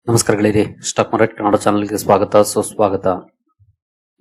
ನಮಸ್ಕಾರ ಗೆಳೆಯರಿ, stock market Kannada ಚಾನಲ್ಗೆ ಸ್ವಾಗತ ಸುಸ್ವಾಗತ.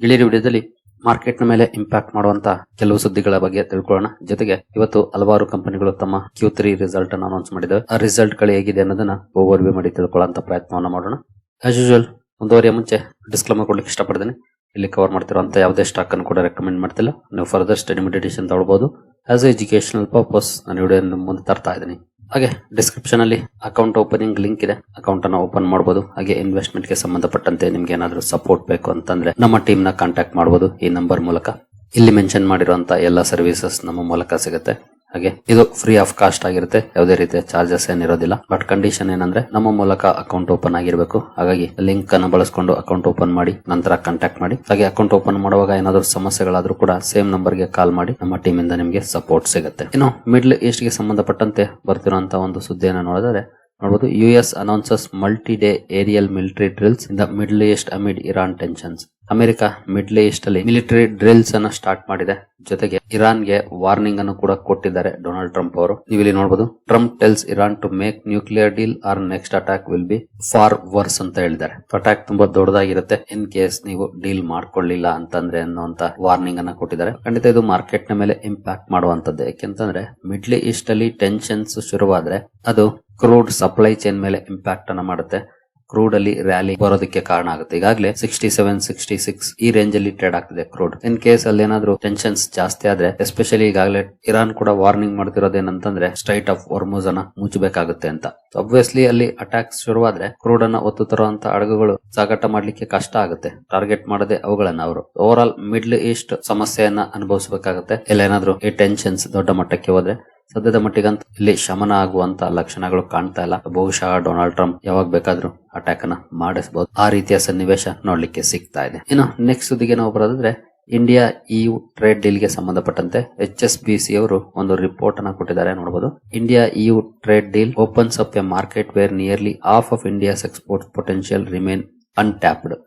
ಗೆಳೆಯರಿ, ವಿಡಿಯೋದಲ್ಲಿ ಮಾರ್ಕೆಟ್ ನ ಮೇಲೆ ಇಂಪ್ಯಾಕ್ಟ್ ಮಾಡುವಂತ ಕೆಲವು ಸುದ್ದಿಗಳ ಬಗ್ಗೆ ತಿಳ್ಕೊಳ್ಳೋಣ. ಜೊತೆಗೆ ಇವತ್ತು ಹಲವಾರು ಕಂಪನಿಗಳು ತಮ್ಮ Q3 ರಿಸಲ್ಟ್ ಅನ್ನು ಅನೌನ್ಸ್ ಮಾಡಿದ್ದಾರೆ. ಆ ರಿಸಲ್ಟ್ ಗಳು ಹೇಗಿದೆ ಅನ್ನೋದನ್ನ ಓವರ್ ವ್ಯೂ ಮಾಡಿ ತಿಳ್ಕೊಳ್ಳುವಂತ ಪ್ರಯತ್ನವನ್ನ ಮಾಡೋಣ. ಆಸ್ ಯೂಶುವಲ್ ಮುಂದುವರಿಯ ಮುಂಚೆ ಡಿಸ್ಕ್ಲೇಮರ್ ಕೊಡ್ಲಿಕ್ಕೆ ಇಷ್ಟಪಡ್ತೀನಿ. ಇಲ್ಲಿ ಕವರ್ ಮಾಡ್ತಿರುವಂತ ಯಾವುದೇ ಸ್ಟಾಕ್ ಅನ್ನು ಕೂಡ ರೆಕಮೆಂಡ್ ಮಾಡ್ತಿಲ್ಲ. ನೀವು ಫರ್ದರ್ ಸ್ಟಡಿ ಮೆಡಿಟೇಷನ್ ತಗೊಳ್ಬಹುದು. ಆಸ್ ಎ ಎಜುಕೇಶನಲ್ ಪರ್ಪಸ್ ನಾನು ವಿಡಿಯೋ ಮುಂದೆ ತರ್ತಾ ಇದ್ದೀನಿ. ಹಾಗೆ ಡಿಸ್ಕ್ರಿಪ್ಷನ್ ಅಲ್ಲಿ ಅಕೌಂಟ್ ಓಪನಿಂಗ್ ಲಿಂಕ್ ಇದೆ, ಅಕೌಂಟ್ ಅನ್ನು ಓಪನ್ ಮಾಡಬಹುದು. ಹಾಗೆ ಇನ್ವೆಸ್ಟ್ಮೆಂಟ್ ಗೆ ಸಂಬಂಧಪಟ್ಟಂತೆ ನಿಮ್ಗೆ ಏನಾದರೂ ಸಪೋರ್ಟ್ ಬೇಕು ಅಂತಂದ್ರೆ ನಮ್ಮ ಟೀಮ್ ನ ಕಾಂಟ್ಯಾಕ್ಟ್ ಮಾಡಬಹುದು ಈ ನಂಬರ್ ಮೂಲಕ. ಇಲ್ಲಿ ಮೆನ್ಷನ್ ಮಾಡಿರುವಂತ ಎಲ್ಲ ಸರ್ವಿಸಸ್ ನಮ್ಮ ಮೂಲಕ ಸಿಗುತ್ತೆ. ಹಾಗೆ ಇದು ಫ್ರೀ ಆಫ್ ಕಾಸ್ಟ್ ಆಗಿರುತ್ತೆ, ಯಾವುದೇ ರೀತಿಯ ಚಾರ್ಜಸ್ ಏನಿರೋದಿಲ್ಲ. ಬಟ್ ಕಂಡೀಷನ್ ಏನಂದ್ರೆ ನಮ್ಮ ಮೂಲಕ ಅಕೌಂಟ್ ಓಪನ್ ಆಗಿರಬೇಕು. ಹಾಗಾಗಿ ಲಿಂಕ್ ಅನ್ನು ಬಳಸ್ಕೊಂಡು ಅಕೌಂಟ್ ಓಪನ್ ಮಾಡಿ ನಂತರ ಕಾಂಟ್ಯಾಕ್ಟ್ ಮಾಡಿ. ಹಾಗೆ ಅಕೌಂಟ್ ಓಪನ್ ಮಾಡುವಾಗ ಏನಾದರೂ ಸಮಸ್ಯೆಗಳಾದ್ರೂ ಕೂಡ ಸೇಮ್ ನಂಬರ್ ಗೆ ಕಾಲ್ ಮಾಡಿ, ನಮ್ಮ ಟೀಮ್ ಇಂದ ನಿಮಗೆ ಸಪೋರ್ಟ್ ಸಿಗುತ್ತೆ. ಇನ್ನು ಮಿಡ್ಲ್ ಈಸ್ಟ್ ಗೆ ಸಂಬಂಧಪಟ್ಟಂತೆ ಬರ್ತಿರುವಂತಹ ಒಂದು ಸುದ್ದಿಯನ್ನು ನೋಡಿದರೆ ನೋಡಬಹುದು. US announces multi day aerial military drills in the Middle East amid Iran tensions. America Middle East ಅಲ್ಲಿ ಮಿಲಿಟರಿ ಡ್ರಿಲ್ಸ್ ಅನ್ನು ಸ್ಟಾರ್ಟ್ ಮಾಡಿದೆ. ಜೊತೆಗೆ ಇರಾನ್ ಗೆ ವಾರ್ನಿಂಗ್ ಅನ್ನು ಕೂಡ ಕೊಟ್ಟಿದ್ದಾರೆ ಡೊನಾಲ್ಡ್ ಟ್ರಂಪ್ ಅವರು. ನೀವು ಇಲ್ಲಿ ನೋಡಬಹುದು, Trump tells Iran to make nuclear deal or next attack will be far worse ಅಂತ ಹೇಳಿದ್ದಾರೆ. ಅಟ್ಯಾಕ್ ತುಂಬಾ ದೊಡ್ಡದಾಗಿರುತ್ತೆ ಇನ್ ಕೇಸ್ ನೀವು ಡೀಲ್ ಮಾಡ್ಕೊಳ್ಳಿಲ್ಲ ಅಂತಂದ್ರೆ ಅನ್ನುವಂತ ವಾರ್ನಿಂಗ್ ಅನ್ನ ಕೊಟ್ಟಿದ್ದಾರೆ. ಖಂಡಿತ ಇದು ಮಾರ್ಕೆಟ್ ನ ಮೇಲೆ ಇಂಪ್ಯಾಕ್ಟ್ ಮಾಡುವಂತದ್ದು. ಯಾಕೆಂತಂದ್ರೆ ಮಿಡ್ಲ್ ಈಸ್ಟ್ ಅಲ್ಲಿ ಟೆನ್ಷನ್ಸ್ ಶುರುವಾದ್ರೆ ಅದು ಕ್ರೂಡ್ ಸಪ್ಲೈ ಚೈನ್ ಮೇಲೆ ಇಂಪ್ಯಾಕ್ಟ್ ಅನ್ನ ಮಾಡುತ್ತೆ. ಕ್ರೂಡ್ ಅಲ್ಲಿ ರ್ಯಾಲಿ ಬರೋದಕ್ಕೆ ಕಾರಣ ಆಗುತ್ತೆ. ಈಗಾಗಲೇ 67, 66 ಈ ರೇಂಜ್ ಅಲ್ಲಿ ಟ್ರೇಡ್ ಆಗ್ತಿದೆ ಕ್ರೂಡ್. ಇನ್ ಕೇಸ್ ಅಲ್ಲಿ ಏನಾದ್ರು ಟೆನ್ಷನ್ಸ್ ಜಾಸ್ತಿ ಆದ್ರೆ, ಎಸ್ಪೆಷಲಿ ಈಗಾಗಲೇ ಇರಾನ್ ಕೂಡ ವಾರ್ನಿಂಗ್ ಮಾಡ್ತಿರೋದೇನಂತಂದ್ರೆ ಸ್ಟ್ರೈಟ್ ಆಫ್ ಹೊರ್ಮುಜ್ ಅನ್ನ ಮುಚ್ಚಬೇಕಾಗುತ್ತೆ ಅಂತ. ಅಬ್ವಿಯಸ್ಲಿ ಅಲ್ಲಿ ಅಟ್ಯಾಕ್ಸ್ ಶುರುವಾದ್ರೆ ಕ್ರೂಡ್ ಅನ್ನ ಒತ್ತು ತರುವಂತ ಹಡಗುಗಳು ಸಾಗಾಟ ಮಾಡ್ಲಿಕ್ಕೆ ಕಷ್ಟ ಆಗುತ್ತೆ. ಟಾರ್ಗೆಟ್ ಮಾಡದೆ ಅವುಗಳನ್ನ ಅವರು ಓವರ್ ಆಲ್ ಮಿಡ್ಲ್ ಈಸ್ಟ್ ಸಮಸ್ಯೆಯನ್ನ ಅನುಭವಿಸಬೇಕಾಗುತ್ತೆ. ಇಲ್ಲ ಏನಾದ್ರು ಈ ಟೆನ್ಷನ್ಸ್ ದೊಡ್ಡ ಮಟ್ಟಕ್ಕೆ ಹೋದ್ರೆ. ಸದ್ಯದ ಮಟ್ಟಿಗಂತೂ ಇಲ್ಲಿ ಶಮನ ಆಗುವಂತ ಲಕ್ಷಣಗಳು ಕಾಣ್ತಾ ಇಲ್ಲ. ಬಹುಶಃ ಡೊನಾಲ್ಡ್ ಟ್ರಂಪ್ ಯಾವಾಗ ಬೇಕಾದ್ರೂ ಅಟ್ಯಾಕ್ ಅನ್ನ ಮಾಡಿಸಬಹುದು. ಆ ರೀತಿಯ ಸನ್ನಿವೇಶ ನೋಡ್ಲಿಕ್ಕೆ ಸಿಗ್ತಾ ಇದೆ. ಇನ್ನು ನೆಕ್ಸ್ಟ್ ಸುದ್ದಿಗೆ ನಾವು ಬರೋದಾದ್ರೆ, ಇಂಡಿಯಾ EU ಟ್ರೇಡ್ ಡೀಲ್ ಗೆ ಸಂಬಂಧಪಟ್ಟಂತೆ HSBC ಅವರು ಒಂದು ರಿಪೋರ್ಟ್ ಅನ್ನ ಕೊಟ್ಟಿದ್ದಾರೆ. ನೋಡಬಹುದು, India EU trade deal opens up a market where nearly half of India's export potential remain untapped.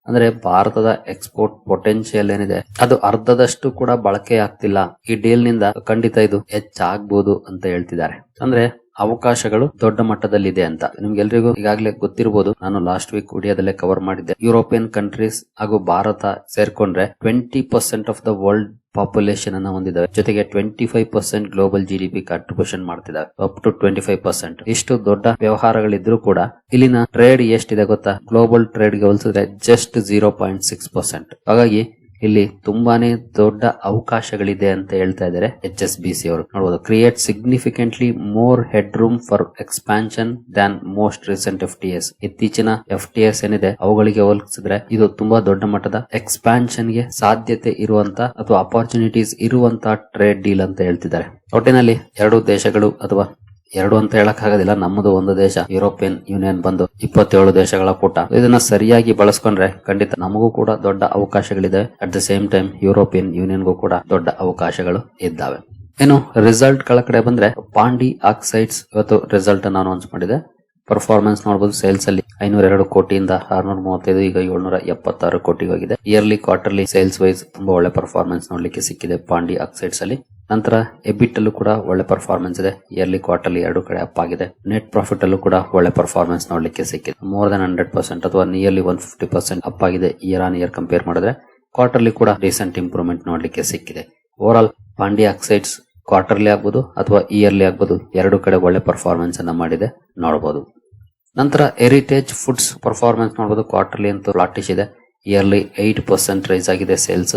ಅಂದ್ರೆ ಭಾರತದ ಎಕ್ಸ್ಪೋರ್ಟ್ ಪೊಟೆನ್ಶಿಯಲ್ ಏನಿದೆ ಅದು ಅರ್ಧದಷ್ಟು ಕೂಡ ಬಳಕೆ ಆಗ್ತಿಲ್ಲ. ಈ ಡೀಲ್ ನಿಂದ ಖಂಡಿತ ಇದು ಹೆಚ್ಚಾಗಬಹುದು ಅಂತ ಹೇಳ್ತಿದ್ದಾರೆ. ಅಂದ್ರೆ ಅವಕಾಶಗಳು ದೊಡ್ಡ ಮಟ್ಟದಲ್ಲಿದೆ ಅಂತ. ನಿಮ್ಗೆಲ್ರಿಗೂ ಈಗಾಗಲೇ ಗೊತ್ತಿರಬಹುದು, ನಾನು ಲಾಸ್ಟ್ ವೀಕ್ ವಿಡಿಯೋದಲ್ಲೇ ಕವರ್ ಮಾಡಿದ್ದೆ. ಯುರೋಪಿಯನ್ ಕಂಟ್ರೀಸ್ ಹಾಗೂ ಭಾರತ ಸೇರ್ಕೊಂಡ್ರೆ 20% ಆಫ್ ದ ವರ್ಲ್ಡ್ ಪಾಪ್ಯುಲೇಷನ್ ಅನ್ನ ಹೊಂದಿದ್ದಾವೆ. ಜೊತೆಗೆ 25% ಗ್ಲೋಬಲ್ GDP ಕಾಂಟ್ರಿಬ್ಯೂಷನ್ ಮಾಡ್ತಿದ್ದಾವೆ, ಅಪ್ ಟು 25%. ಇಷ್ಟು ದೊಡ್ಡ ವ್ಯವಹಾರಗಳಿದ್ರೂ ಕೂಡ ಇಲ್ಲಿನ ಟ್ರೇಡ್ ಎಷ್ಟಿದೆ ಗೊತ್ತಾ? ಗ್ಲೋಬಲ್ ಟ್ರೇಡ್ ಗೆ ಹೋಲಿಸಿದ್ರೆ ಜಸ್ಟ್ 0.6%. ಹಾಗಾಗಿ ಇಲ್ಲಿ ತುಂಬಾನೇ ದೊಡ್ಡ ಅವಕಾಶಗಳಿದೆ ಅಂತ ಹೇಳ್ತಾ ಇದ್ದಾರೆ HSBC ಅವರು. ನೋಡಬಹುದು, create significantly more head room for expansion than most recent FTAs. ಇತ್ತೀಚಿನ FTAs ಏನಿದೆ ಅವುಗಳಿಗೆ ಹೋಲಿಸಿದ್ರೆ ಇದು ತುಂಬಾ ದೊಡ್ಡ ಮಟ್ಟದ ಎಕ್ಸ್ಪಾನ್ಷನ್ ಗೆ ಸಾಧ್ಯತೆ ಇರುವಂತ ಅಥವಾ ಅಪಾರ್ಚುನಿಟೀಸ್ ಇರುವಂತ ಟ್ರೇಡ್ ಡೀಲ್ ಅಂತ ಹೇಳ್ತಿದ್ದಾರೆ. ಒಟ್ಟಿನಲ್ಲಿ ಎರಡು ದೇಶಗಳು, ಅಥವಾ ಎರಡು ಅಂತ ಹೇಳಕ್ ಆಗೋದಿಲ್ಲ, ನಮ್ಮದು ಒಂದು ದೇಶ ಯುರೋಪಿಯನ್ ಯೂನಿಯನ್ ಬಂದು 27 ದೇಶಗಳ ಕೂಟ. ಇದನ್ನ ಸರಿಯಾಗಿ ಬಳಸ್ಕೊಂಡ್ರೆ ಖಂಡಿತ ನಮಗೂ ಕೂಡ ದೊಡ್ಡ ಅವಕಾಶಗಳಿದೆ. At the same time European ಯೂನಿಯನ್ಗೂ ಕೂಡ ದೊಡ್ಡ ಅವಕಾಶಗಳು ಇದ್ದಾವೆ. ಇನ್ನು ರಿಸಲ್ಟ್ ಗಳ ಕಡೆ ಬಂದ್ರೆ, ಪಾಂಡಿ ಆಕ್ಸೈಡ್ಸ್ ಇವತ್ತು ರಿಸಲ್ಟ್ ಅನ್ನು ಅನೌನ್ಸ್ ಮಾಡಿದೆ. ಪರ್ಫಾರ್ಮೆನ್ಸ್ ನೋಡಬಹುದು, ಸೇಲ್ಸ್ ಅಲ್ಲಿ 502 ಕೋಟಿಯಿಂದ 635, ಈಗ 776 ಕೋಟಿ ಹೋಗಿದೆ. ಇಯರ್ಲಿ ಕ್ವಾರ್ಟರ್ಲಿ ಸೇಲ್ಸ್ ವೈಸ್ ತುಂಬಾ ಒಳ್ಳೆ ಪರ್ಫಾರ್ಮೆನ್ಸ್ ನೋಡ್ಲಿಕ್ಕೆ ಸಿಕ್ಕಿದೆ ಪಾಂಡಿ ಆಕ್ಸೈಡ್ಸ್ ಅಲ್ಲಿ. ನಂತರ ಎಬಿಟ್ ಅಲ್ಲೂ ಕೂಡ ಒಳ್ಳೆ ಪರ್ಫಾರ್ಮೆನ್ಸ್ ಇದೆ. ಇಯರ್ಲಿ ಕ್ವಾರ್ಟರ್ಲಿ 2 ಕಡೆ ಅಪ್ ಆಗಿದೆ. ನೆಟ್ ಪ್ರಾಫಿಟ್ ಅಲ್ಲೂ ಕೂಡ ಒಳ್ಳೆ ಪರ್ಫಾರ್ಮೆನ್ಸ್ ನೋಡ್ಲಿಕ್ಕೆ ಸಿಕ್ಕಿದೆ. ಮೋರ್ ದನ್ 100% ಅಥವಾ ನಿಯರ್ಲಿ 150% ಅಪ್ ಆಗಿದೆ ಇಯರ್ ಆನ್ ಇಯರ್ ಕಂಪೇರ್ ಮಾಡಿದ್ರೆ. ಕ್ವಾರ್ಟರ್ಲಿ ಕೂಡ ರೀಸೆಂಟ್ ಇಂಪ್ರೂವ್ಮೆಂಟ್ ನೋಡ್ಲಿಕ್ಕೆ ಸಿಕ್ಕಿದೆ. ಓವರ್ ಆಲ್ ಪಾಂಡಿ ಆಕ್ಸೈಡ್ಸ್ ಕ್ವಾರ್ಟರ್ಲಿ ಆಗ್ಬೋದು ಅಥವಾ ಇಯರ್ಲಿ ಆಗ್ಬೋದು, 2 ಕಡೆ ಒಳ್ಳೆ ಪರ್ಫಾರ್ಮೆನ್ಸ್ ಅನ್ನ ಮಾಡಿದೆ ನೋಡಬಹುದು. ನಂತರ ಹೆರಿಟೇಜ್ ಫುಡ್ಸ್ ಪರ್ಫಾರ್ಮೆನ್ಸ್ ನೋಡಬಹುದು. ಕ್ವಾರ್ಟರ್ಲಿ ಅಂತೂ ಫ್ಲಾಟಿಶ್ ಇದೆ. ಇಯರ್ಲಿ 8% ರೈಸ್ ಆಗಿದೆ ಸೇಲ್ಸ್.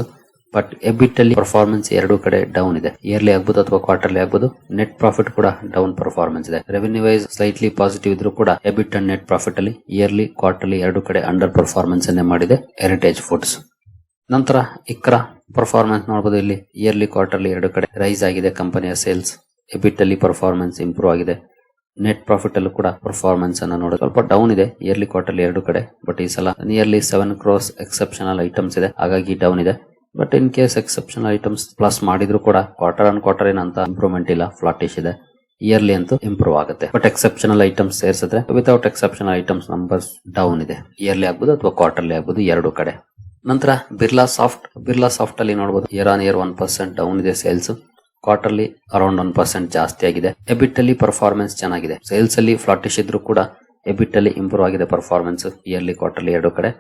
ಬಟ್ ಎಬಿಟ್ ಅಲ್ಲಿ ಪರ್ಫಾರ್ಮೆನ್ಸ್ 2 ಕಡೆ ಡೌನ್ ಇದೆ. ಇಯರ್ಲಿ ಆಗ್ಬೋದು ಅಥವಾ ಕ್ವಾರ್ಟರ್ಲಿ ಆಗ್ಬೋದು. ನೆಟ್ ಪ್ರಾಫಿಟ್ ಕೂಡ ಡೌನ್ ಪರ್ಫಾರ್ಮೆನ್ಸ್ ಇದೆ. ರೆವೆನ್ಯೂ ವೈಸ್ ಸ್ಲೈಟ್ಲಿ ಪಾಸಿಟಿವ್ ಇದ್ರೂ ಕೂಡ ಎಬಿಟ್ ಅಂಡ್ ನೆಟ್ ಪ್ರಾಫಿಟ್ ಅಲ್ಲಿ ಇಯರ್ಲಿ ಕ್ವಾರ್ಟರ್ಲಿ 2 ಕಡೆ ಅಂಡರ್ ಪರ್ಫಾರ್ಮೆನ್ಸ್ ಅನ್ನೇ ಮಾಡಿದೆ ಹೆರಿಟೇಜ್ ಫುಡ್ಸ್. ನಂತರ ಇಕ್ರಾ ಪರ್ಫಾರ್ಮೆನ್ಸ್ ನೋಡಬಹುದು. ಇಲ್ಲಿ ಇಯರ್ಲಿ ಕ್ವಾರ್ಟರ್ಲಿ 2 ಕಡೆ ರೈಸ್ ಆಗಿದೆ ಕಂಪನಿಯ ಸೇಲ್ಸ್. ಎಬಿಟ್ ಅಲ್ಲಿ ಪರ್ಫಾರ್ಮೆನ್ಸ್ ಇಂಪ್ರೂವ್ ಆಗಿದೆ. ನೆಟ್ ಪ್ರಾಫಿಟ್ ಅಲ್ಲೂ ಕೂಡ ಪರ್ಫಾರ್ಮೆನ್ಸ್ ಅನ್ನ ನೋಡೋದು ಸ್ವಲ್ಪ ಡೌನ್ ಇದೆ ಇಯರ್ಲಿ ಕ್ವಾರ್ಟರ್ಲಿ 2 ಕಡೆ. ಬಟ್ ಈ ಸಲ ನಿಯರ್ಲಿ 7 crores ಎಕ್ಸೆಪ್ಷನಲ್ ಐಟಮ್ಸ್ ಇದೆ, ಹಾಗಾಗಿ ಡೌನ್ ಇದೆ. But in case exceptional items plus ಮಾಡಿದ್ರು ಕೂಡ ಕ್ವಾರ್ಟರ್ ಆನ್ ಕ್ವಾರ್ಟರ್ ಏನಂತ ಇಂಪ್ರೂವ್ಮೆಂಟ್ ಇಲ್ಲ, ಫ್ಲಾಟಿಶ್ ಇದೆ. ಇಯರ್ಲಿ ಅಂತೂ ಇಂಪ್ರೂವ್ ಆಗುತ್ತೆ. ಬಟ್ ಎಕ್ಸೆಪ್ಷನಲ್ ಐಟಮ್ಸ್ ಸೇರಿಸಿದ್ರೆ without exceptional items numbers down ಇದೆ. ಇಯರ್ಲಿ ಆಗ್ಬೋದು ಅಥವಾ ಕ್ವಾರ್ಟರ್ಲಿ ಆಗ್ಬೋದು, 2 ಕಡೆ. ನಂತರ ಬಿರ್ಲಾ ಸಾಫ್ಟ್ ಅಲ್ಲಿ ನೋಡಬಹುದು, ಇಯರ್ ಆನ್ ಇಯರ್ 1% ಡೌನ್ ಇದೆ ಸೇಲ್ಸ್. ಕ್ವಾರ್ಟರ್ಲಿ ಅರೌಂಡ್ 1% ಜಾಸ್ತಿ ಆಗಿದೆ. ಎಬಿಟ್ ಅಲ್ಲಿ ಪರ್ಫಾರ್ಮೆನ್ಸ್ ಚೆನ್ನಾಗಿದೆ. ಸೇಲ್ಸ್ ಅಲ್ಲಿ ಫ್ಲಾಟಿಶ್ ಇದ್ರೂ ಕೂಡ ಎಬಿಟ್ ಅಲ್ಲಿ ಇಂಪ್ರೂವ್ ಆಗಿದೆ ಪರ್ಫಾರ್ಮೆನ್ಸ್ ಇಯರ್ಲಿ ಕ್ವಾರ್ಟರ್ಲಿ ಎರಡು ಕಡೆ.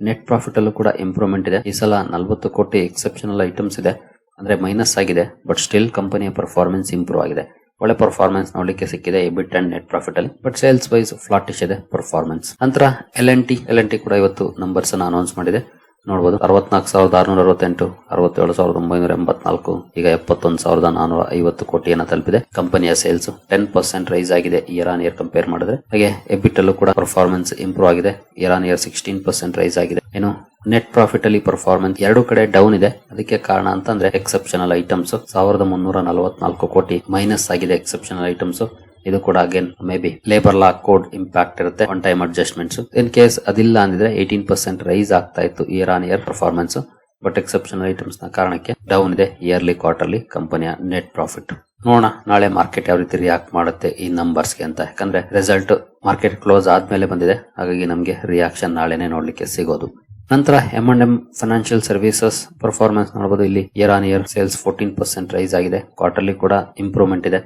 ನೆಟ್ ಪ್ರಾಫಿಟ್ ಅಲ್ಲೂ ಕೂಡ ಇಂಪ್ರೂವ್ಮೆಂಟ್ ಇದೆ. ಈ ಸಲ 40 ಕೋಟಿ ಎಕ್ಸೆಪ್ಷನಲ್ ಐಟಮ್ಸ್ ಇದೆ, ಅಂದ್ರೆ ಮೈನಸ್ ಆಗಿದೆ. ಬಟ್ ಸ್ಟಿಲ್ ಕಂಪನಿಯ ಪರ್ಫಾರ್ಮೆನ್ಸ್ ಇಂಪ್ರೂವ್ ಆಗಿದೆ. ಒಳ್ಳೆ ಪರ್ಫಾರ್ಮೆನ್ಸ್ ನೋಡ್ಲಿಕ್ಕೆ ಸಿಕ್ಕಿದೆ ಎಬಿಟ್ ಅಂಡ್ ನೆಟ್ ಪ್ರಾಫಿಟ್ ಅಲ್ಲಿ. ಬಟ್ ಸೇಲ್ಸ್ ವೈಸ್ ಫ್ಲಾಟಿಶ್ ಇದೆ ಪರ್ಫಾರ್ಮೆನ್ಸ್. ನಂತರ ಎಲ್&ಟಿ ಕೂಡ ಇವತ್ತು ನಂಬರ್ಸ್ ಅನ್ನು ಅನೌನ್ಸ್ ಮಾಡಿದೆ. ನೋಡಬಹುದು 64,668, 67,984, ಈಗ 71,450 ಕೋಟಿಯನ್ನು ತಲುಪಿದೆ. ಕಂಪನಿಯ ಸೇಲ್ಸ್ 10% ರೈಸ್ ಆಗಿದೆ ಇಯರ್ ಆನ್ ಇಯರ್ ಕಂಪೇರ್ ಮಾಡಿದ್ರೆ. ಹಾಗೆ ಎಬಿಟ್ ಅಲ್ಲೂ ಕೂಡ ಪರ್ಫಾರ್ಮೆನ್ಸ್ ಇಂಪ್ರೂವ್ ಆಗಿದೆ. ಇಯರ್ ಆನ್ ಇಯರ್ 16% ರೈಸ್ ಆಗಿದೆ. ಏನು ನೆಟ್ ಪ್ರಾಫಿಟ್ ಅಲ್ಲಿ ಪರ್ಫಾರ್ಮೆನ್ಸ್ ಎರಡು ಕಡೆ ಡೌನ್ ಇದೆ. ಅದಕ್ಕೆ ಕಾರಣ ಅಂತಂದ್ರೆ ಎಕ್ಸೆಪ್ಷನಲ್ ಐಟಮ್ಸ್ 1,344 ಕೋಟಿ ಮೈನಸ್ ಆಗಿದೆ ಎಕ್ಸೆಪ್ಷನಲ್ ಐಟಮ್ಸ್. ಇದು ಕೂಡ again maybe labour law code impact ಇರುತ್ತೆ, one time adjustments. In case ಅದಿಲ್ಲ ಅಂದಿದ್ರೆ 18% ರೈಸ್ ಆಗ್ತಾ ಇತ್ತು year on year performance. But exceptional items ನ ಕಾರಣಕ್ಕೆ ಡೌನ್ ಇದೆ ಇಯರ್ಲಿ ಕ್ವಾರ್ಟರ್ಲಿ ಕಂಪನಿಯ ನೆಟ್ ಪ್ರಾಫಿಟ್. ನೋಡೋಣ ನಾಳೆ ಮಾರ್ಕೆಟ್ ಯಾವ ರೀತಿ ರಿಯಾಕ್ಟ್ ಮಾಡುತ್ತೆ ಈ ನಂಬರ್ಸ್ಗೆ ಅಂತ. ಯಾಕಂದ್ರೆ ರಿಸಲ್ಟ್ ಮಾರ್ಕೆಟ್ ಕ್ಲೋಸ್ ಆದ್ಮೇಲೆ ಬಂದಿದೆ, ಹಾಗಾಗಿ ನಮಗೆ ರಿಯಾಕ್ಷನ್ ನಾಳೆನೆ ನೋಡ್ಲಿಕ್ಕೆ ಸಿಗೋದು. ನಂತರ M&M ಫೈನಾನ್ಷಿಯಲ್ ಸರ್ವಿಸಸ್ ಪರ್ಫಾರ್ಮೆನ್ಸ್ ನೋಡಬಹುದು. ಇಲ್ಲಿ year on year sales 14% rise ಆಗಿದೆ. ಕ್ವಾರ್ಟರ್ಲಿ ಕೂಡ ಇಂಪ್ರೂವ್ಮೆಂಟ್ ಇದೆ.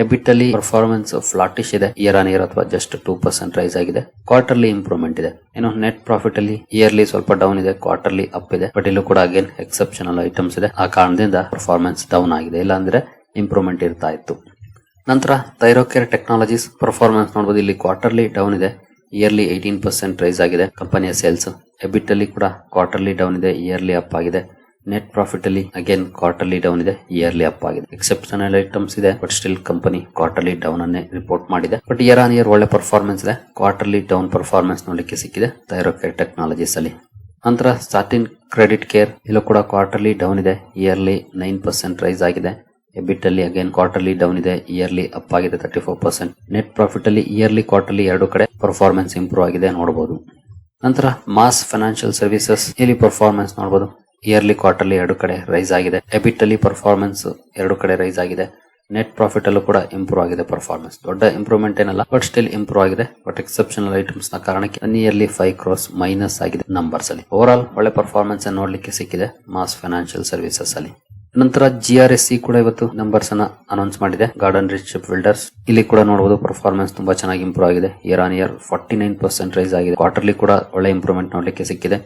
ಎಬಿಟ್ ಅಲ್ಲಿ ಪರ್ಫಾರ್ಮೆನ್ಸ್ ಫ್ಲಾಟಿಶ್ ಇದೆ. ಇಯರ್ ಆನ್ ಇಯರ್ ಅಥವಾ ಜಸ್ಟ್ 2% ರೈಸ್ ಆಗಿದೆ. ಕ್ವಾರ್ಟರ್ಲಿ ಇಂಪ್ರೂವ್ಮೆಂಟ್ ಇದೆ. ಏನು ನೆಟ್ ಪ್ರಾಫಿಟ್ ಅಲ್ಲಿ ಇಯರ್ಲಿ ಸ್ವಲ್ಪ ಡೌನ್ ಇದೆ, ಕ್ವಾರ್ಟರ್ಲಿ ಅಪ್ ಇದೆ. ಬಟ್ ಇಲ್ಲೂ ಕೂಡ ಅಗೇನ್ ಎಕ್ಸೆಪ್ಷನಲ್ ಐಟಮ್ಸ್ ಇದೆ. ಆ ಕಾರಣದಿಂದ ಪರ್ಫಾರ್ಮೆನ್ಸ್ ಡೌನ್ ಆಗಿದೆ, ಇಲ್ಲ ಅಂದ್ರೆ ಇಂಪ್ರೂವ್ಮೆಂಟ್ ಇರ್ತಾ ಇತ್ತು. ನಂತರ ಥೈರೋಕೇರ್ ಟೆಕ್ನಾಲಜೀಸ್ ಪರ್ಫಾರ್ಮೆನ್ಸ್ ನೋಡಬಹುದು. ಇಲ್ಲಿ ಕ್ವಾರ್ಟರ್ಲಿ ಡೌನ್ ಇದೆ, ಇಯರ್ಲಿ 18% ರೈಸ್ ಆಗಿದೆ ಕಂಪನಿಯ ಸೇಲ್ಸ್. ಎಬಿಟ್ ಅಲ್ಲಿ ಕೂಡ ಕ್ವಾರ್ಟರ್ಲಿ ಡೌನ್ ಇದೆ, ಇಯರ್ಲಿ ಅಪ್ ಆಗಿದೆ. ನೆಟ್ ಪ್ರಾಫಿಟ್ ಅಲ್ಲಿ ಅಗೇನ್ ಕ್ವಾರ್ಟರ್ಲಿ ಡೌನ್ ಇದೆ, ಇಯರ್ಲಿ ಅಪ್ ಆಗಿದೆ. ಎಕ್ಸೆಪ್ಷನಲ್ ಐಟಮ್ಸ್ ಇದೆ, but still company quarterly down ಅನ್ನೇ ರಿಪೋರ್ಟ್ ಮಾಡಿದೆ. ಬಟ್ ಇಯರ್ ಆನ್ ಇಯರ್ ಒಳ್ಳೆ ಪರ್ಫಾರ್ಮೆನ್ಸ್ ಇದೆ. ಕ್ವಾರ್ಟರ್ಲಿ ಡೌನ್ ಪರ್ಫಾರ್ಮೆನ್ಸ್ ನೋಡಲಿಕ್ಕೆ ಸಿಕ್ಕಿದೆ ಥೈರೋಕೇರ್ ಟೆಕ್ನಾಲಜೀಸ್ ಅಲ್ಲಿ. ನಂತರ ಸಾಟಿನ್ ಕ್ರೆಡಿಟ್ ಕೇರ್ ಇಲ್ಲೂ ಕೂಡ ಕ್ವಾರ್ಟರ್ಲಿ ಡೌನ್ ಇದೆ, ಇಯರ್ಲಿ 9% ರೈಸ್ ಆಗಿದೆ. ಎಬಿಟ್ ಅಲ್ಲಿ ಅಗೇನ್ ಕ್ವಾರ್ಟರ್ಲಿ ಡೌನ್ ಇದೆ, ಇಯರ್ಲಿ ಅಪ್ ಆಗಿದೆ 34%. ನೆಟ್ ಪ್ರಾಫಿಟ್ ಅಲ್ಲಿ ಇಯರ್ಲಿ ಕ್ವಾರ್ಟರ್ಲಿ ಎರಡು ಕಡೆ ಪರ್ಫಾರ್ಮೆನ್ಸ್ ಇಂಪ್ರೂವ್ ಆಗಿದೆ ನೋಡಬಹುದು. ನಂತರ ಮಾಸ್ ಫೈನಾನ್ಷಿಯಲ್ ಸರ್ವಿಸಸ್ ಇಲ್ಲಿ ಪರ್ಫಾರ್ಮೆನ್ಸ್ ನೋಡಬಹುದು. ಇಯರ್ಲಿ ಕ್ವಾರ್ಟರ್ಲಿ ಎರಡು ಕಡೆ ರೈಸ್ ಆಗಿದೆ. ಎಬಿಟ್ ಅಲ್ಲಿ ಪರ್ಫಾರ್ಮೆನ್ಸ್ ಎರಡು ಕಡೆ ರೈಸ್ ಆಗಿದೆ. ನೆಟ್ ಪ್ರಾಫಿಟ್ ಅಲ್ಲೂ ಕೂಡ ಇಂಪ್ರೂವ್ ಆಗಿದೆ ಪರ್ಫಾರ್ಮೆನ್ಸ್. ದೊಡ್ಡ ಇಂಪ್ರೂವ್ಮೆಂಟ್ ಏನಲ್ಲ, ಬಟ್ ಸ್ಟಿಲ್ ಇಂಪ್ರೂವ್ ಆಗಿದೆ. ಬಟ್ ಎಕ್ಸೆಪ್ಷನಲ್ ಐಟಮ್ಸ್ ನ ಕಾರಣಕ್ಕೆ ನಿಯರ್ಲಿ 5 crores ಮೈನಸ್ ಆಗಿದೆ ನಂಬರ್ಸ್ ಅಲ್ಲಿ. ಓವರ್ ಆಲ್ ಒಳ್ಳೆ ಪರ್ಫಾರ್ಮೆನ್ಸ್ ನೋಡ್ಲಿಕ್ಕೆ ಸಿಕ್ಕಿದೆ ಮಾಸ್ ಫೈನಾನ್ಷಿಯಲ್ ಸರ್ವಿಸಸ್ ಅಲ್ಲಿ. ನಂತರ GRSC ಕೂಡ ಇವತ್ತು ನಂಬರ್ಸ್ ಅನ್ನ ಅನೌನ್ಸ್ ಮಾಡಿದೆ. ಗಾರ್ಡನ್ ರಿಚ್ ಶಿಪ್ ಬಿಲ್ಡರ್ಸ್ ಇಲ್ಲಿ ಕೂಡ ನೋಡಬಹುದು ಪರ್ಫಾರ್ಮೆನ್ಸ್ ತುಂಬಾ ಚೆನ್ನಾಗಿ ಇಂಪ್ರೂವ್ ಆಗಿದೆ. ಇಯರ್ ಆನ್ ಇಯರ್ 49% ರೈಸ್ ಆಗಿದೆ. ಕ್ವಾರ್ಟರ್ಲಿ ಕೂಡ ಒಳ್ಳೆ ಇಂಪ್ರೂವ್ಮೆಂಟ್ ನೋಡ್ಲಿಕ್ಕೆ ಸಿಕ್ಕಿದೆ.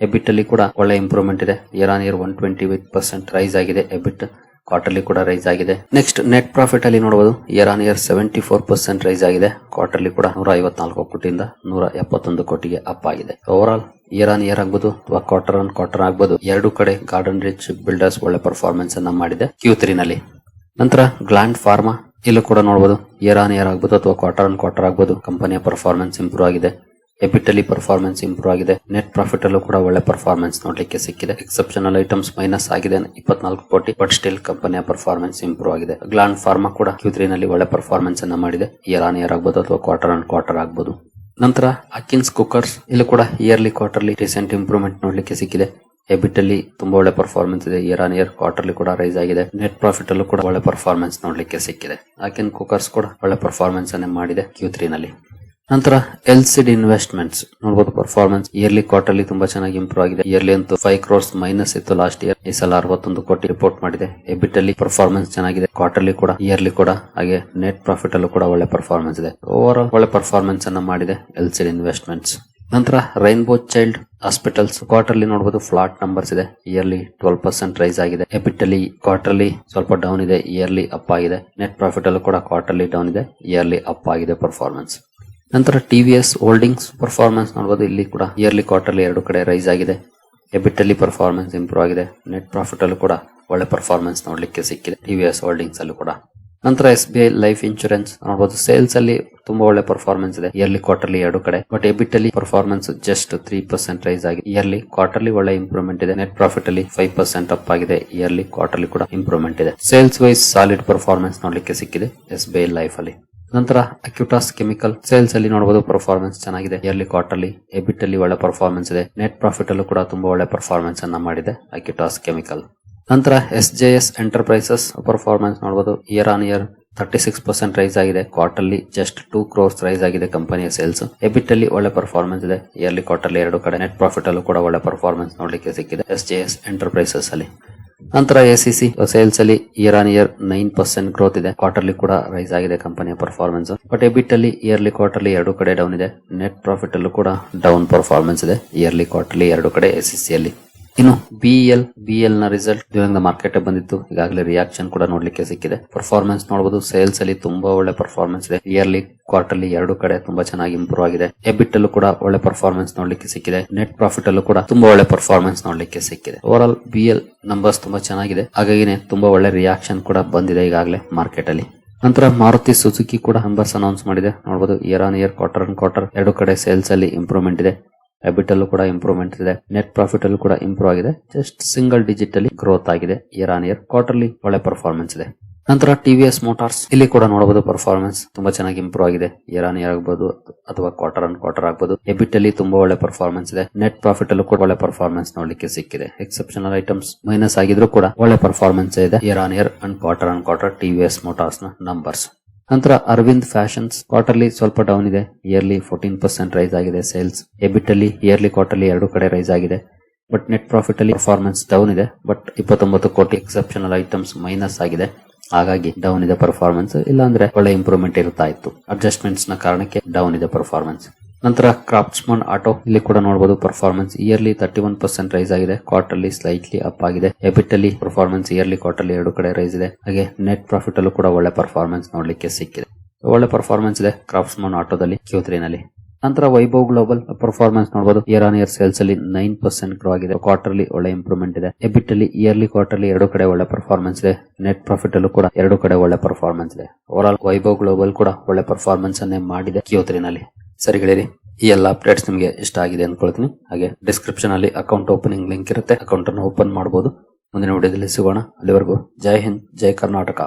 ಎಬಿಟ್ ಅಲ್ಲಿ ಕೂಡ ಒಳ್ಳೆ ಇಂಪ್ರೂವ್ಮೆಂಟ್ ಇದೆ. ಇಯರ್ ಆನ್ ಇಯರ್ 128% ರೈಸ್ ಆಗಿದೆ. ಎಬಿಟ್ ಕ್ವಾರ್ಟರ್ಲಿ ಕೂಡ ರೈಸ್ ಆಗಿದೆ. ನೆಕ್ಸ್ಟ್ ನೆಟ್ ಪ್ರಾಫಿಟ್ ಅಲ್ಲಿ ನೋಡಬಹುದು. ಇಯರ್ ಆನ್ ಇಯರ್ 74% ರೈಸ್ ಆಗಿದೆ. ಕ್ವಾರ್ಟರ್ಲಿ ಕೂಡ 154 ಕೋಟಿಯಿಂದ 171 ಕೋಟಿಗೆ ಅಪ್ ಆಗಿದೆ. Over all year on year ಆಗ್ಬಹುದು ಅಥವಾ ಕ್ವಾರ್ಟರ್ ಆನ್ ಕ್ವಾರ್ಟರ್ ಆಗ್ಬಹುದು, ಎರಡು ಕಡೆ ಗಾರ್ಡನ್ ರಿಚ್ ಬಿಲ್ಡರ್ಸ್ ಒಳ್ಳೆ ಪರ್ಫಾರ್ಮೆನ್ಸ್ ಅನ್ನ ಮಾಡಿದೆ Q3 ನಲ್ಲಿ. ನಂತರ ಗ್ಲ್ಯಾಂಡ್ ಫಾರ್ಮಾ ಇಲ್ಲೂ ಕೂಡ ನೋಡಬಹುದು. ಇಯರ್ ಆನ್ ಇಯರ್ ಆಗ್ಬಹುದು ಅಥವಾ ಕ್ವಾರ್ಟರ್ ಆನ್ ಕ್ವಾರ್ಟರ್ ಆಗ್ಬಹುದು, ಕಂಪನಿಯ ಪರ್ಫಾರ್ಮೆನ್ಸ್ ಇಂಪ್ರೂವ್ ಆಗಿದೆ. ಎಬಿಟ್ ಅಲ್ಲಿ ಪರ್ಫಾರ್ಮೆನ್ಸ್ ಇಂಪ್ರೂವ್ ಆಗಿದೆ. ನೆಟ್ ಪ್ರಾಫಿಟ್ ಅಲ್ಲೂ ಕೂಡ ಒಳ್ಳೆ ಪರ್ಫಾರ್ಮೆನ್ಸ್ ನೋಡ್ಲಿಕ್ಕೆ ಸಿಕ್ಕಿದೆ. ಎಕ್ಸೆಪ್ಷನಲ್ ಐಟಮ್ಸ್ ಮೈನಸ್ ಆಗಿದೆ 24 ಕೋಟಿ, ಬಟ್ ಸ್ಟಿಲ್ ಕಂಪನಿಯ ಪರ್ಫಾರ್ಮೆನ್ಸ್ ಇಂಪ್ರೂವ್ ಆಗಿದೆ. ಗ್ಲ್ಯಾಂಡ್ ಫಾರ್ಮಾ ಕೂಡ Q3 ನಲ್ಲಿ ಒಳ್ಳೆ ಪರ್ಫಾರ್ಮೆನ್ಸ್ ಅನ್ನ ಮಾಡಿದೆ. ಇಯರ್ ಆನ್ ಇಯರ್ ಆಗ್ಬಹುದು ಅಥವಾ ಕ್ವಾರ್ಟರ್ ಆನ್ ಕ್ವಾರ್ಟರ್ ಆಗ್ಬಹುದು. ನಂತರ ಅಕಿನ್ಸ್ ಕುಕ್ಕರ್ಸ್ ಇಲ್ಲೂ ಕೂಡ ಇಯರ್ಲಿ ಕ್ವಾರ್ಟರ್ಲಿ ರೀಸೆಂಟ್ ಇಂಪ್ರೂವ್ಮೆಂಟ್ ನೋಡ್ಲಿಕ್ಕೆ ಸಿಕ್ಕಿದೆ. ಎಬಿಟ್ ಅಲ್ಲಿ ತುಂಬಾ ಒಳ್ಳೆ ಪರ್ಫಾರ್ಮೆನ್ಸ್ ಇದೆ. ಇಯರ್ ಆನ್ ಇಯರ್ ಕ್ವಾರ್ಟರ್ಲಿ ಕೂಡ ರೈಸ್ ಆಗಿದೆ. ನೆಟ್ ಪ್ರಾಫಿಟ್ ಅಲ್ಲೂ ಕೂಡ ಒಳ್ಳೆ ಪರ್ಫಾರ್ಮೆನ್ಸ್ ನೋಡ್ಲಿಕ್ಕೆ ಸಿಕ್ಕಿದೆ. ಅಕಿನ್ ಕುಕ್ಕರ್ಸ್ ಕೂಡ ಒಳ್ಳೆ ಪರ್ಫಾರ್ಮೆನ್ಸ್ ಅನ್ನ ಮಾಡಿದೆ Q3 ನಲ್ಲಿ. ನಂತರ LCD ಇನ್ವೆಸ್ಟ್ಮೆಂಟ್ಸ್ ನೋಡಬಹುದು. ಪರ್ಫಾರ್ಮೆನ್ಸ್ ಇಯರ್ಲಿ ಕ್ವಾರ್ಟರ್ಲಿ ತುಂಬಾ ಚೆನ್ನಾಗಿ ಇಂಪ್ರೂವ್ ಆಗಿದೆ. ಇಯರ್ಲಿ ಅಂತೂ 5 crores ಮೈನಸ್ ಇತ್ತು ಲಾಸ್ಟ್ ಇಯರ್. ಈ ಸಲ 61 ಕೋಟಿ ರಿಪೋರ್ಟ್ ಮಾಡಿದೆ. ಎಬಿಟ್ ಅಲ್ಲಿ ಪರ್ಫಾರ್ಮೆನ್ಸ್ ಚೆನ್ನಾಗಿದೆ. ಕ್ವಾರ್ಟರ್ಲಿ ಕೂಡ ಇಯರ್ಲಿ ಕೂಡ ಹಾಗೆ ನೆಟ್ ಪ್ರಾಫಿಟ್ ಅಲ್ಲೂ ಕೂಡ ಒಳ್ಳೆ ಪರ್ಫಾರ್ಮೆನ್ಸ್ ಇದೆ. ಓವರ್ ಆಲ್ ಒಳ್ಳೆ ಪರ್ಫಾರ್ಮೆನ್ಸ್ ಅನ್ನ ಮಾಡಿದೆ LCD ಇನ್ವೆಸ್ಟ್ಮೆಂಟ್ಸ್. ನಂತರ ರೈನ್ಬೋ ಚೈಲ್ಡ್ ಹಾಸ್ಪಿಟಲ್ಸ್ ಕ್ವಾರ್ಟರ್ಲಿ ನೋಡಬಹುದು ಫ್ಲಾಟ್ ನಂಬರ್ಸ್ ಇದೆ. ಇಯರ್ಲಿ 12% ರೈಸ್ ಆಗಿದೆ. ಎಬಿಟ್ ಅಲ್ಲಿ ಕ್ವಾರ್ಟರ್ಲಿ ಸ್ವಲ್ಪ ಡೌನ್ ಇದೆ, ಇಯರ್ಲಿ ಅಪ್ ಆಗಿದೆ. ನೆಟ್ ಪ್ರಾಫಿಟ್ ಅಲ್ಲೂ ಕೂಡ ಕ್ವಾರ್ಟರ್ಲಿ ಡೌನ್ ಇದೆ, ಇಯರ್ಲಿ ಅಪ್ ಆಗಿದೆ ಪರ್ಫಾರ್ಮೆನ್ಸ್. ನಂತರ TVS ಹೋಲ್ಡಿಂಗ್ಸ್ ಪರ್ಫಾರ್ಮೆನ್ಸ್ ನೋಡಬಹುದು. ಇಲ್ಲಿ ಕೂಡ ಇಯರ್ಲಿ ಕ್ವಾರ್ಟರ್ಲಿ ಎರಡು ಕಡೆ ರೈಸ್ ಆಗಿದೆ. ಎಬಿಟ್ ಅಲ್ಲಿ ಪರ್ಫಾರ್ಮೆನ್ಸ್ ಇಂಪ್ರೂವ್ ಆಗಿದೆ. ನೆಟ್ ಪ್ರಾಫಿಟ್ ಅಲ್ಲೂ ಕೂಡ ಒಳ್ಳೆ ಪರ್ಫಾರ್ಮೆನ್ಸ್ ನೋಡ್ಲಿಕ್ಕೆ ಸಿಕ್ಕಿದೆ TVS ಹೋಲ್ಡಿಂಗ್ಸ್ ಅಲ್ಲೂ ಕೂಡ. ನಂತರ SBI ಲೈಫ್ ಇನ್ಶೂರೆನ್ಸ್ ನೋಡಬಹುದು. ಸೇಲ್ಸ್ ಅಲ್ಲಿ ತುಂಬಾ ಒಳ್ಳೆ ಪರ್ಫಾರ್ಮೆನ್ಸ್ ಇದೆ ಇಯರ್ಲಿ ಕ್ವಾರ್ಟರ್ಲಿ ಎರಡು ಕಡೆ. ಬಟ್ ಎಬಿಟ್ ಅಲ್ಲಿ ಪರ್ಫಾರ್ಮೆನ್ಸ್ ಜಸ್ಟ್ 3% ರೈಸ್ ಆಗಿದೆ. ಇಯರ್ಲಿ ಕ್ವಾರ್ಟರ್ಲಿ ಒಳ್ಳೆ ಇಂಪ್ರೂವ್ಮೆಂಟ್ ಇದೆ. ನೆಟ್ ಪ್ರಾಫಿಟ್ ಅಲ್ಲಿ 5% ಅಪ್ ಆಗಿದೆ. ಇಯರ್ಲಿ ಕ್ವಾರ್ಟರ್ಲಿ ಕೂಡ ಇಂಪ್ರೂವ್ಮೆಂಟ್ ಇದೆ. ಸೇಲ್ಸ್ ವೈಸ್ ಸಾಲಿಡ್ ಪರ್ಫಾರ್ಮೆನ್ಸ್ ನೋಡ್ಲಿಕ್ಕೆ ಸಿಕ್ಕಿದೆ SBI ಲೈಫ್ ಅಲ್ಲಿ. ನಂತರ ಅಕ್ಯುಟಾಸ್ ಕೆಮಿಕಲ್ ಸೇಲ್ಸ್ ಅಲ್ಲಿ ನೋಡಬಹುದು ಪರ್ಫಾರ್ಮೆನ್ಸ್ ಚೆನ್ನಾಗಿದೆ. ಇಯರ್ಲಿ ಕ್ವಾರ್ಟರ್ಲಿ ಎಬಿಟ್ ಅಲ್ಲಿ ಒಳ್ಳೆ ಪರ್ಫಾರ್ಮೆನ್ಸ್ ಇದೆ. ನೆಟ್ ಪ್ರಾಫಿಟ್ ಅಲ್ಲೂ ಕೂಡ ತುಂಬಾ ಒಳ್ಳೆ ಪರ್ಫಾರ್ಮೆನ್ಸ್ ಅನ್ನ ಮಾಡಿದೆ ಅಕ್ಯುಟಾಸ್ ಕೆಮಿಕಲ್. ನಂತರ SJS ಎಂಟರ್ಪ್ರೈಸಸ್ ಪರ್ಫಾರ್ಮೆನ್ಸ್ ನೋಡಬಹುದು. ಇಯರ್ ಆನ್ ಇಯರ್ 36% ರೈಸ್ ಆಗಿದೆ. ಕ್ವಾರ್ಟರ್ಲಿ ಜಸ್ಟ್ 2 crores ರೈಸ್ ಆಗಿದೆ ಕಂಪನಿಯ ಸೇಲ್ಸ್. ಎಬಿಟ್ ಅಲ್ಲಿ ಒಳ್ಳೆ ಪರ್ಫಾರ್ಮೆನ್ಸ್ ಇದೆ. ಇಯರ್ಲಿ ಕ್ವಾರ್ಟರ್ಲಿ ಎರಡು ಕಡೆ. ನೆಟ್ ಪ್ರಾಫಿಟ್ ಅಲ್ಲೂ ಕೂಡ ಒಳ್ಳೆ ಪರ್ಫಾರ್ಮೆನ್ಸ್ ನೋಡ್ಲಿಕ್ಕೆ ಸಿಕ್ಕಿದೆ SJS ಎಂಟರ್ಪ್ರೈಸಸ್ ಅಲ್ಲಿ. ನಂತರ ಎಸಿಸಿ ಸೇಲ್ಸ್ ಅಲ್ಲಿ ಇಯರ್ ಆನ್ ಇಯರ್ 9% ಗ್ರೋತ್ ಇದೆ. ಕ್ವಾರ್ಟರ್ಲಿ ಕೂಡ ರೈಸ್ ಆಗಿದೆ ಕಂಪನಿಯ ಪರ್ಫಾರ್ಮೆನ್ಸ್. ಬಟ್ ಎಬಿಟ್ ಅಲ್ಲಿ ಇಯರ್ಲಿ ಕ್ವಾರ್ಟರ್ಲಿ ಎರಡು ಕಡೆ ಡೌನ್ ಇದೆ. ನೆಟ್ ಪ್ರಾಫಿಟ್ ಅಲ್ಲೂ ಕೂಡ ಡೌನ್ ಪರ್ಫಾರ್ಮೆನ್ಸ್ ಇದೆ ಇಯರ್ಲಿ ಕ್ವಾರ್ಟರ್ಲಿ ಎರಡು ಕಡೆ ಎಸಿಸಿ ಅಲ್ಲಿ. ಇನ್ನು ಬಿಎಲ್ ನ ರಿಸಲ್ಟ್ ಡ್ಯೂರಿಂಗ್ ದ ಮಾರ್ಕೆಟ್ ಬಂದಿತ್ತು. ಈಗಾಗಲೇ ರಿಯಾಕ್ಷನ್ ಕೂಡ ನೋಡ್ಲಿಕ್ಕೆ ಸಿಕ್ಕಿದೆ. ಪರ್ಫಾರ್ಮೆನ್ಸ್ ನೋಡಬಹುದು. ಸೇಲ್ಸ್ ಅಲ್ಲಿ ತುಂಬಾ ಒಳ್ಳೆ ಪರ್ಫಾರ್ಮೆನ್ಸ್ ಇದೆ. ಇಯರ್ಲಿ ಕ್ವಾರ್ಟರ್ಲಿ ಎರಡು ಕಡೆ ತುಂಬಾ ಚೆನ್ನಾಗಿ ಇಂಪ್ರೂವ್ ಆಗಿದೆ. ಎಬಿಟ್ ಅಲ್ಲೂ ಕೂಡ ಒಳ್ಳೆ ಪರ್ಫಾರ್ಮೆನ್ಸ್ ನೋಡ್ಲಿಕ್ಕೆ ಸಿಕ್ಕಿದೆ. ನೆಟ್ ಪ್ರಾಫಿಟ್ ಅಲ್ಲೂ ಕೂಡ ತುಂಬಾ ಒಳ್ಳೆ ಪರ್ಫಾರ್ಮೆನ್ಸ್ ನೋಡ್ಲಿಕ್ಕೆ ಸಿಕ್ಕಿದೆ. ಓವರ್ ಆಲ್ ಬಿಎಲ್ ನಂಬರ್ಸ್ ತುಂಬಾ ಚೆನ್ನಾಗಿದೆ. ಹಾಗಾಗಿನೇ ತುಂಬಾ ಒಳ್ಳೆ ರಿಯಾಕ್ಷನ್ ಕೂಡ ಬಂದಿದೆ ಈಗಾಗಲೇ ಮಾರ್ಕೆಟ್ ಅಲ್ಲಿ. ನಂತರ ಮಾರುತಿ ಸುಜುಕಿ ಕೂಡ ನಂಬರ್ಸ್ ಅನೌನ್ಸ್ ಮಾಡಿದೆ. ನೋಡಬಹುದು year on year quarter on quarter ಎರಡು ಕಡೆ ಸೇಲ್ಸ್ ಅಲ್ಲಿ ಇಂಪ್ರೂವ್ಮೆಂಟ್ ಇದೆ. ಎಬಿಟ್ ಅಲ್ಲೂ ಕೂಡ ಇಂಪ್ರೂವ್ಮೆಂಟ್ ಇದೆ. ನೆಟ್ ಪ್ರಾಫಿಟ್ ಅಲ್ಲೂ ಕೂಡ ಇಂಪ್ರೂವ್ ಆಗಿದೆ. ಜಸ್ಟ್ ಸಿಂಗಲ್ ಡಿಜಿಟ್ ಅಲ್ಲಿ ಗ್ರೋತ್ ಆಗಿದೆ. ಇಯರ್ ಆನ್ ಇಯರ್ ಕ್ವಾರ್ಟರ್ಲಿ ಒಳ್ಳೆ ಪರ್ಫಾರ್ಮೆನ್ಸ್ ಇದೆ. ನಂತರ ಟಿವಿಎಸ್ ಮೋಟಾರ್ಸ್ ಇಲ್ಲಿ ಕೂಡ ನೋಡಬಹುದು ಪರ್ಫಾರ್ಮೆನ್ಸ್ ತುಂಬಾ ಚೆನ್ನಾಗಿ ಇಂಪ್ರೂವ್ ಆಗಿದೆ. ಇಯರ್ ಆನ್ ಇಯರ್ ಆಗಬಹುದು ಅಥವಾ ಕ್ವಾರ್ಟರ್ ಆನ್ ಕ್ವಾರ್ಟರ್ ಆಗಬಹುದು. ಎಬಿಟ್ ಅಲ್ಲಿ ತುಂಬಾ ಒಳ್ಳೆ ಪರ್ಫಾರ್ಮೆನ್ಸ್ ಇದೆ. ನೆಟ್ ಪ್ರಾಫಿಟ್ ಅಲ್ಲೂ ಕೂಡ ಒಳ್ಳೆ ಪರ್ಫಾರ್ಮೆನ್ಸ್ ನೋಡ್ಲಿಕ್ಕೆ ಸಿಕ್ಕಿದೆ. ಎಕ್ಸೆಪ್ಷನಲ್ ಐಟಮ್ಸ್ ಮೈನಸ್ ಆಗಿದ್ರು ಕೂಡ ಒಳ್ಳೆ ಪರ್ಫಾರ್ಮೆನ್ಸ್ ಇದೆ year on year and quarter TVS motors ನ ನಂಬರ್ಸ್. ನಂತರ ಅರವಿಂದ್ ಫ್ಯಾಷನ್ಸ್ ಕ್ವಾರ್ಟರ್ಲಿ ಸ್ವಲ್ಪ ಡೌನ್ ಇದೆ. ಇಯರ್ಲಿ 14% ರೈಸ್ ಆಗಿದೆ ಸೇಲ್ಸ್. ಎಬಿಟ್ ಅಲ್ಲಿ ಇಯರ್ಲಿ ಕ್ವಾರ್ಟರ್ಲಿ ಎರಡು ಕಡೆ ರೈಸ್ ಆಗಿದೆ. ಬಟ್ ನೆಟ್ ಪ್ರಾಫಿಟ್ ಅಲ್ಲಿ ಪರ್ಫಾರ್ಮೆನ್ಸ್ ಡೌನ್ ಇದೆ. ಬಟ್ 29 ಕೋಟಿ ಎಕ್ಸೆಪ್ಷನಲ್ ಐಟಮ್ಸ್ ಮೈನಸ್ ಆಗಿದೆ. ಹಾಗಾಗಿ ಡೌನ್ ಇದೆ ಪರ್ಫಾರ್ಮೆನ್ಸ್. ಇಲ್ಲಾಂದ್ರೆ ಒಳ್ಳೆ ಇಂಪ್ರೂವ್ಮೆಂಟ್ ಇರ್ತಾ ಇತ್ತು. ಅಡ್ಜಸ್ಟ್ಮೆಂಟ್ಸ್ ನ ಕಾರಣಕ್ಕೆ ಡೌನ್ ಇದೆ ಪರ್ಫಾರ್ಮೆನ್ಸ್. ನಂತರ ಕ್ರಾಫ್ಟ್ಸ್ಮನ್ ಆಟೋ ಇಲ್ಲಿ ಕೂಡ ನೋಡಬಹುದು ಪರ್ಫಾರ್ಮೆನ್ಸ್ ಇಯರ್ಲಿ 31% ರೈಸ್ ಆಗಿದೆ. ಕ್ವಾರ್ಟರ್ಲಿ ಸ್ಲೈಟ್ಲಿ ಅಪ್ ಆಗಿದೆ. ಎಬಿಟ್ ಅಲ್ಲಿ ಪರ್ಫಾರ್ಮೆನ್ಸ್ ಇಯರ್ಲಿ ಕ್ವಾರ್ಟರ್ಲಿ ಎರಡು ಕಡೆ ರೈಸ್ ಇದೆ. ಹಾಗೆ ನೆಟ್ ಪ್ರಾಫಿಟ್ ಅಲ್ಲೂ ಕೂಡ ಒಳ್ಳೆ ಪರ್ಫಾರ್ಮೆನ್ಸ್ ನೋಡ್ಲಿಕ್ಕೆ ಸಿಕ್ಕಿದೆ. ಒಳ್ಳೆ ಪರ್ಫಾರ್ಮೆನ್ಸ್ ಇದೆ ಕ್ರಾಫ್ಟ್ಸ್ಮನ್ ಆಟೋದಲ್ಲಿ Q3 ನಲ್ಲಿ. ನಂತರ ವೈಭವ್ ಗ್ಲೋಬಲ್ ಪರ್ಫಾರ್ಮೆನ್ಸ್ ನೋಡಬಹುದು. ಇಯರ್ ಆನ್ ಇಯರ್ ಸೇಲ್ಸ್ ಅಲ್ಲಿ 9% ಗ್ರೋ ಆಗಿದೆ. ಕ್ವಾರ್ಟರ್ಲಿ ಒಳ್ಳೆ ಇಂಪ್ರೂವ್ಮೆಂಟ್ ಇದೆ. ಎಬಿಟ್ ಅಲ್ಲಿ ಇಯರ್ಲಿ ಕ್ವಾರ್ಟರ್ಲಿ ಎರಡು ಕಡೆ ಒಳ್ಳೆ ಪರ್ಫಾರ್ಮೆನ್ಸ್ ಇದೆ. ನೆಟ್ ಪ್ರಾಫಿಟ್ ಅಲ್ಲೂ ಕೂಡ ಎರಡು ಕಡೆ ಒಳ್ಳೆ ಪರ್ಫಾರ್ಮೆನ್ಸ್ ಇದೆ. ಓವರ್ ಆಲ್ ವೈಭವ್ ಗ್ಲೋಬಲ್ ಕೂಡ ಒಳ್ಳೆ ಪರ್ಫಾರ್ಮೆನ್ಸ್ ಅನ್ನೇ ಮಾಡಿದೆ Q3 ನಲ್ಲಿ. ಸರಿ ಗೆಳೆಯರಿ, ಈ ಎಲ್ಲ ಅಪ್ಡೇಟ್ಸ್ ನಿಮಗೆ ಇಷ್ಟ ಆಗಿದೆ ಅನ್ಕೊಳ್ತೀನಿ. ಹಾಗೆ ಡಿಸ್ಕ್ರಿಪ್ಷನ್ ಅಲ್ಲಿ ಅಕೌಂಟ್ ಓಪನಿಂಗ್ ಲಿಂಕ್ ಇರುತ್ತೆ. ಅಕೌಂಟ್ ಅನ್ನು ಓಪನ್ ಮಾಡಬಹುದು. ಮುಂದಿನ ವಿಡಿಯೋದಲ್ಲಿ ಸಿಗೋಣ. ಅಲ್ಲಿವರೆಗೂ ಜೈ ಹಿಂದ್, ಜೈ ಕರ್ನಾಟಕ.